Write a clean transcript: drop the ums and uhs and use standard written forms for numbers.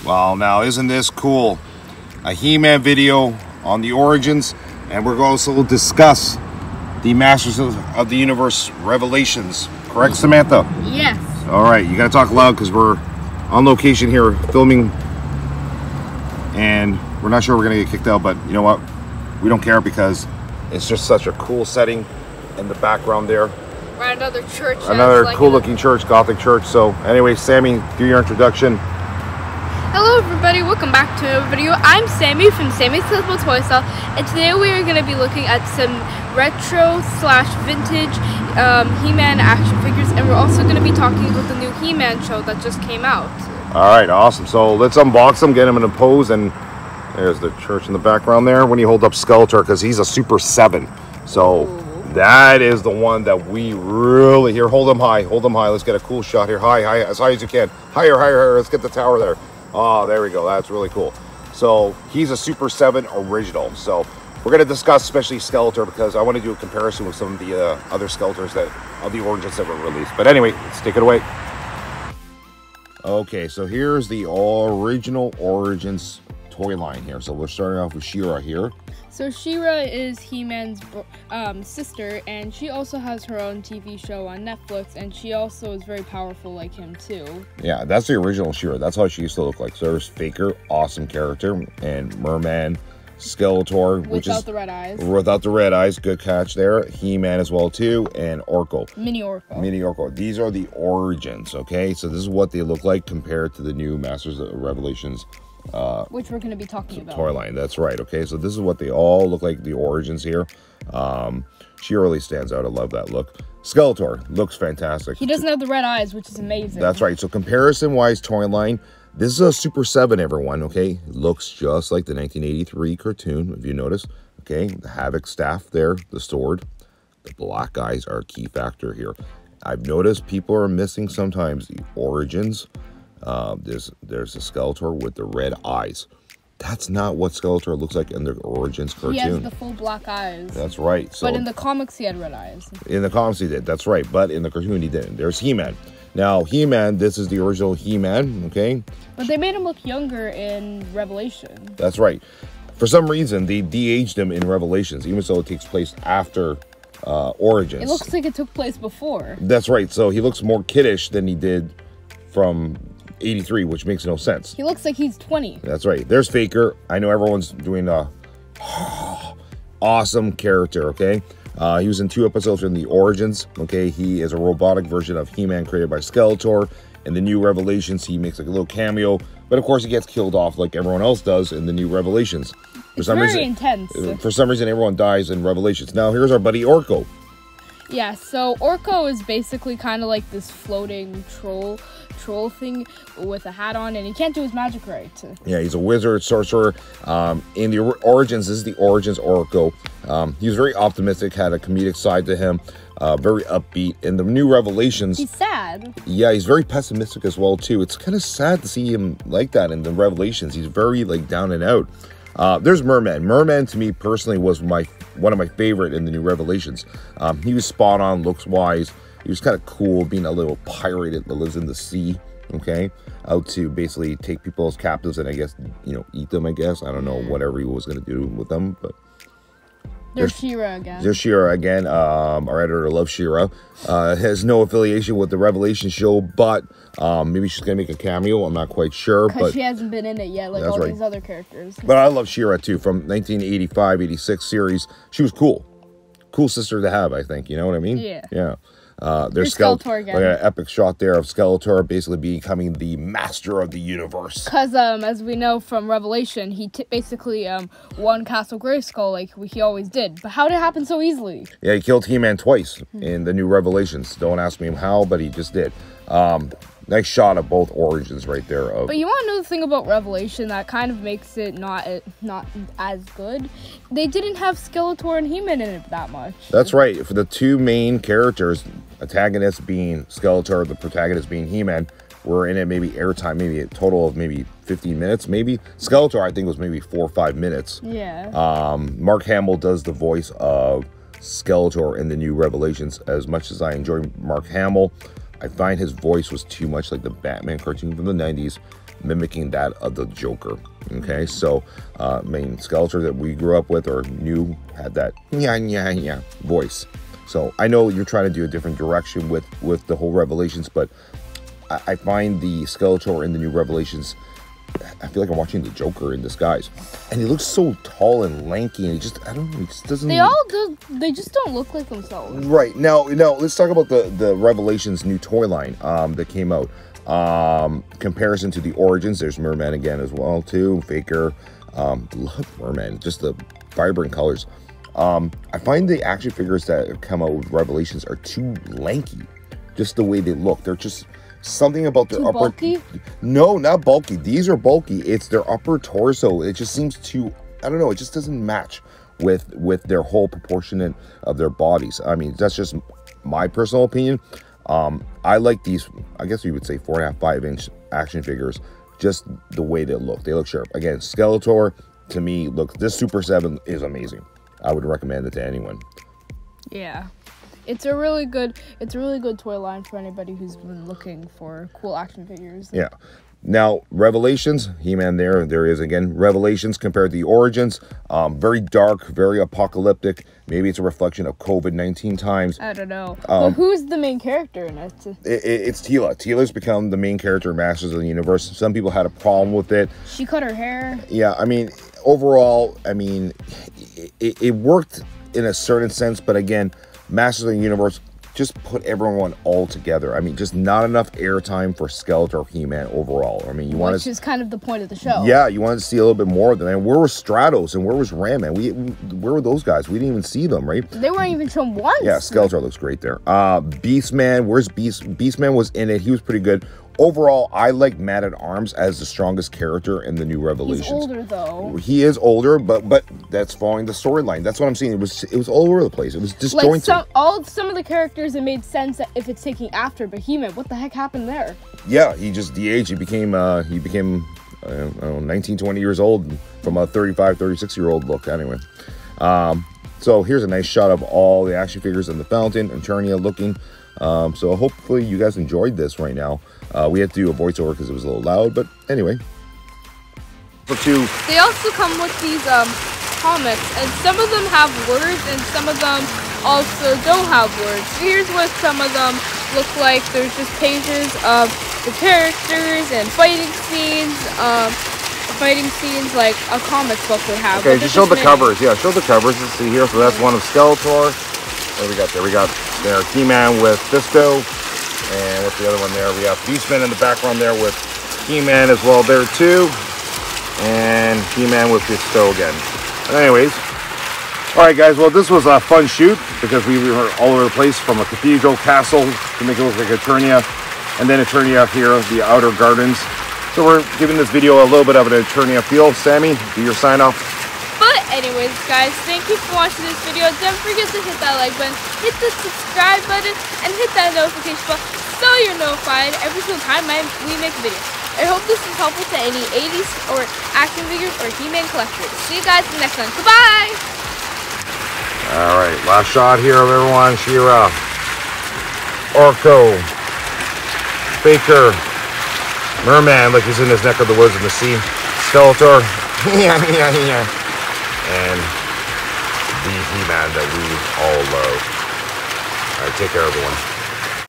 Well, now isn't this cool? A He-Man video on the origins, and we're going to also discuss the Masters of the Universe Revelations. Correct, Samantha? Yes. All right, you got to talk loud because we're on location here filming, and we're not sure we're going to get kicked out, but you know what? We don't care because it's just such a cool setting in the background there. We're at another church. Another cool-looking church, Gothic church. So anyway, Sammy, do your introduction. Hello everybody, welcome back to another video. I'm Sammy from Sammy's Collectible Toy Style, and today we are going to be looking at some retro / vintage He-Man action figures, and we're also going to be talking about the new He-Man show that just came out. Alright, awesome. So let's unbox them, get them in a pose, and there's the church in the background there. When you hold up Skeletor, because he's a Super 7. So that is the one that we really, here, hold them high, let's get a cool shot here. High, as high as you can. Higher, let's get the tower there. Oh, there we go. That's really cool. So he's a Super 7 original. So we're going to discuss especially Skeletor because I want to do a comparison with some of the other Skeletors that of the origins that were released. But anyway, let's take it away. Okay, so here's the original origins toy line here. So we're starting off with She-Ra here. So She-Ra is He-Man's sister, and she also has her own TV show on Netflix, and she also is very powerful like him too. Yeah, that's the original She-Ra. That's how she used to look like. So there's Faker, awesome character, and Merman, Skeletor, which is without the red eyes. Without the red eyes, good catch there. He-Man as well too, and Orko. Mini Orko. These are the origins, okay? So this is what they look like compared to the new Masters of Revelations which we're going to be talking about. Toy line, that's right. Okay, so this is what they all look like, the origins here. She really stands out. I love that look. Skeletor looks fantastic. He doesn't have the red eyes, which is amazing. That's right. So comparison-wise, toy line, this is a Super 7, everyone, okay? It looks just like the 1983 cartoon, if you notice. Okay, the Havoc staff there, the sword. The black eyes are a key factor here. I've noticed people are missing sometimes the origins. There's a Skeletor with the red eyes. That's not what Skeletor looks like in the Origins cartoon. He has the full black eyes. That's right. So, but in the comics, he had red eyes. In the comics, he did. That's right. But in the cartoon, he didn't. There's He-Man. Now, He-Man, this is the original He-Man, okay? But they made him look younger in Revelation. That's right. For some reason, they de-aged him in Revelations, even though it takes place after Origins. It looks like it took place before. That's right. So he looks more kiddish than he did from 83, which makes no sense. He looks like he's 20. That's right. There's Faker. I know everyone's doing a awesome character, okay? He was in 2 episodes in the Origins, okay? He is a robotic version of He-Man created by Skeletor. In the new Revelations, he makes like a little cameo, but of course he gets killed off like everyone else does in the new Revelations. It's very intense. For some reason, everyone dies in Revelations. Now, here's our buddy Orko. Yeah, so Orko is basically kind of like this floating troll thing with a hat on, and he can't do his magic right. Yeah, he's a wizard, sorcerer. In the Origins, this is the Origins Orko. He was very optimistic, had a comedic side to him, very upbeat. In the new Revelations, he's sad. Yeah, he's very pessimistic as well, too. It's kind of sad to see him like that in the Revelations. He's very, like, down and out. There's Merman. Merman, to me, personally, was one of my favorite in the new Revelations. He was spot on, looks-wise. He was kind of cool, being a little pirate that lives in the sea, okay? Out to basically take people as captives and, I guess, you know, eat them, I guess. I don't know, whatever he was going to do with them, but... There's She-Ra again. There's She-Ra again. Our editor loves She-Ra. Has no affiliation with the Revelation show, but maybe she's going to make a cameo. I'm not quite sure. Because she hasn't been in it yet, like all these other characters. But I love She-Ra, too, from 1985-86 series. She was cool. Cool sister to have, I think. You know what I mean? Yeah. Yeah. There's Skeletor again. Like an epic shot there of Skeletor basically becoming the master of the universe. Because, as we know from Revelation, he basically won Castle Grayskull like he always did. But how did it happen so easily? Yeah, he killed He-Man twice in the new Revelations. Don't ask me how, but he just did. Nice shot of both origins right there. But you want to know the thing about Revelation that kind of makes it not as good? They didn't have Skeletor and He-Man in it that much. That's right. For the 2 main characters, antagonist being Skeletor, the protagonist being He-Man, were in it maybe airtime, maybe a total of maybe 15 minutes, maybe. Skeletor, I think, was maybe 4 or 5 minutes. Yeah. Mark Hamill does the voice of Skeletor in the new Revelations. As much as I enjoy Mark Hamill, I find his voice was too much like the Batman cartoon from the 90s, mimicking that of the Joker. Okay, so main Skeletor that we grew up with or knew had that yeah voice. So I know you're trying to do a different direction with the whole Revelations, but I find the Skeletor in the new Revelations, I feel like I'm watching the Joker in disguise. And he looks so tall and lanky, and he just, I don't know, he just doesn't... They all do, they just don't look like themselves. Right. Now, let's talk about the Revelations new toy line that came out. Comparison to the Origins, there's Merman again as well, too. Faker. Love Merman, just the vibrant colors. I find the action figures that come out with Revelations are too lanky. Just the way they look. They're just... something about their upper... bulky? No, not bulky. These are bulky. It's their upper torso. It just seems too... I don't know. It just doesn't match with their whole proportionate of their bodies. I mean, that's just my personal opinion. I like these, I guess you would say 4.5, 5-inch action figures. Just the way they look. They look sharp. Again, Skeletor, to me, look, this Super 7 is amazing. I would recommend it to anyone. Yeah. It's a really good toy line for anybody who's been looking for cool action figures. Yeah. Now, Revelations, He-Man there is again. Revelations compared to the Origins, very dark, very apocalyptic. Maybe it's a reflection of COVID-19 times. I don't know. But who's the main character in it? It's Teela. Teela's become the main character in Masters of the Universe. Some people had a problem with it. She cut her hair. Yeah, I mean, overall, I mean, it worked in a certain sense, but again, Masters of the Universe just put everyone all together. I mean, just not enough airtime for Skeletor, He-Man overall. I mean, which is kind of the point of the show. Yeah, you wanted to see a little bit more of them. And where was Stratos and where was Ram-Man? Where were those guys? We didn't even see them, right? They weren't even shown once. Yeah, Skeletor looks great there. Beastman, where's Beastman was in it. He was pretty good. Overall, I like Man-at-Arms as the strongest character in the new Revelations. He's older, though. He is older, but that's following the storyline. That's what I'm saying. It was all over the place. It was disjointed. Like some of the characters, it made sense that if it's taking after, but He-Man, what the heck happened there? Yeah, he just de-aged. He became I don't know, 19, 20 years old from a 35, 36-year-old look. Anyway, so here's a nice shot of all the action figures in the fountain. Eternia looking. So hopefully you guys enjoyed this right now. We had to do a voiceover because it was a little loud, but anyway. They also come with these comics, and some of them have words, and some of them also don't have words. Here's what some of them look like. There's just pages of the characters and fighting scenes like a comic book would have. Okay, just show the covers. Yeah, show the covers. Let's see here. So that's one of Skeletor. What we got there? We got there He-Man with Fisto. And what's the other one there? We have Beastman in the background there with He-Man as well there too. And He-Man with Fisto again. But anyways. Alright guys, well this was a fun shoot because we were all over the place from a cathedral castle to make it look like Eternia. And then Eternia here, the outer gardens. So we're giving this video a little bit of an Eternia feel. Sammy, do your sign off. But anyways, guys, thank you for watching this video. Don't forget to hit that like button, hit the subscribe button, and hit that notification bell so you're notified every single time we make a video. I hope this is helpful to any 80s or action figures or He-Man collectors. See you guys in the next one. Goodbye! Alright, last shot here of everyone. She-Ra, Orko, Faker, Merman, like he's in his neck of the woods in the sea, Skeletor, and the He-Man that we all love. Alright, take care everyone.